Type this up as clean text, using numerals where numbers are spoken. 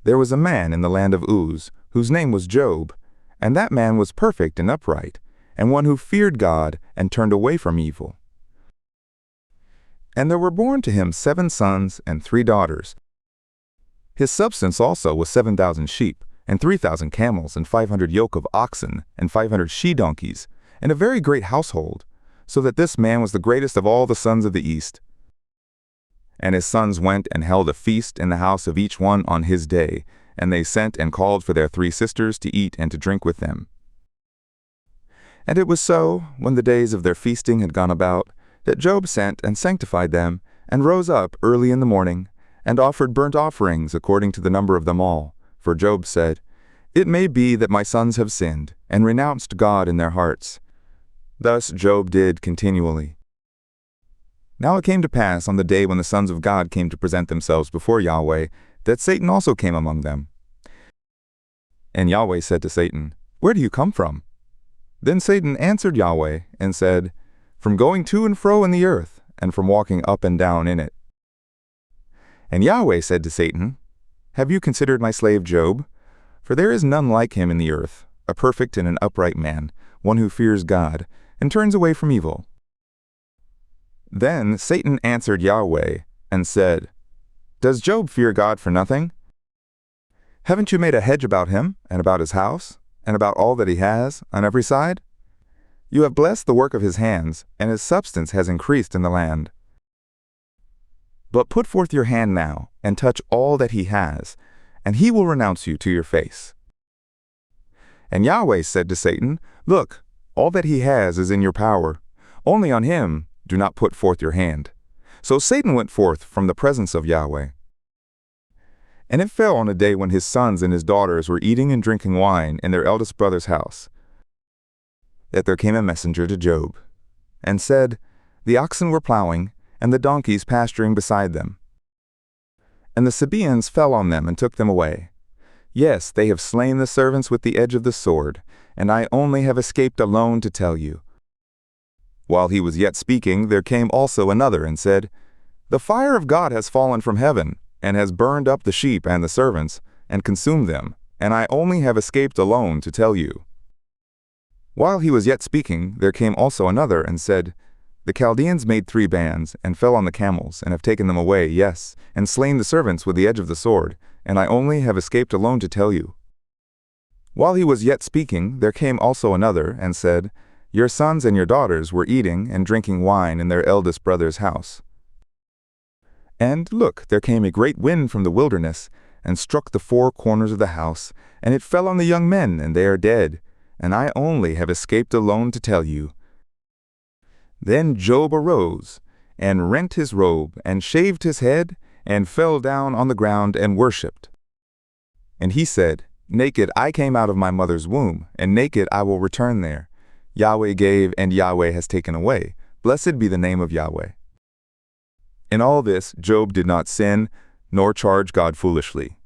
there was a man in the land of Uz, whose name was Job, and that man was perfect and upright, and one who feared God and turned away from evil. And there were born to him 7 sons and 3 daughters. His substance also was 7,000 sheep, and 3,000 camels, and 500 yoke of oxen, and 500 she-donkeys, and a very great household, so that this man was the greatest of all the sons of the east. And his sons went and held a feast in the house of each one on his day, and they sent and called for their 3 sisters to eat and to drink with them. And it was so, when the days of their feasting had gone about, that Job sent and sanctified them, and rose up early in the morning, and offered burnt offerings according to the number of them all. For Job said, "It may be that my sons have sinned, and renounced God in their hearts." Thus Job did continually. Now it came to pass on the day when the sons of God came to present themselves before Yahweh, that Satan also came among them. And Yahweh said to Satan, "Where do you come from?" Then Satan answered Yahweh and said, "From going to and fro in the earth, and from walking up and down in it." And Yahweh said to Satan, "Have you considered my slave Job? For there is none like him in the earth, a perfect and an upright man, one who fears God, and turns away from evil." Then Satan answered Yahweh and said, "Does Job fear God for nothing? Haven't you made a hedge about him, and about his house, and about all that he has, on every side? You have blessed the work of his hands, and his substance has increased in the land. But put forth your hand now, and touch all that he has, and he will renounce you to your face." And Yahweh said to Satan, "Look, all that he has is in your power. Only on him do not put forth your hand." So Satan went forth from the presence of Yahweh. And it fell on a day when his sons and his daughters were eating and drinking wine in their eldest brother's house, that there came a messenger to Job, and said, "The oxen were plowing, and the donkeys pasturing beside them. And the Sabaeans fell on them and took them away. Yes, they have slain the servants with the edge of the sword, and I only have escaped alone to tell you." While he was yet speaking, there came also another and said, "The fire of God has fallen from heaven, and has burned up the sheep and the servants, and consumed them, and I only have escaped alone to tell you." While he was yet speaking, there came also another and said, "The Chaldeans made 3 bands, and fell on the camels, and have taken them away, yes, and slain the servants with the edge of the sword, and I only have escaped alone to tell you." While he was yet speaking, there came also another, and said, "Your sons and your daughters were eating and drinking wine in their eldest brother's house. And look, there came a great wind from the wilderness, and struck the 4 corners of the house, and it fell on the young men, and they are dead, and I only have escaped alone to tell you." Then Job arose, and rent his robe, and shaved his head, and fell down on the ground and worshipped. And he said, "Naked I came out of my mother's womb, and naked I will return there. Yahweh gave, and Yahweh has taken away. Blessed be the name of Yahweh." In all this Job did not sin, nor charge God foolishly.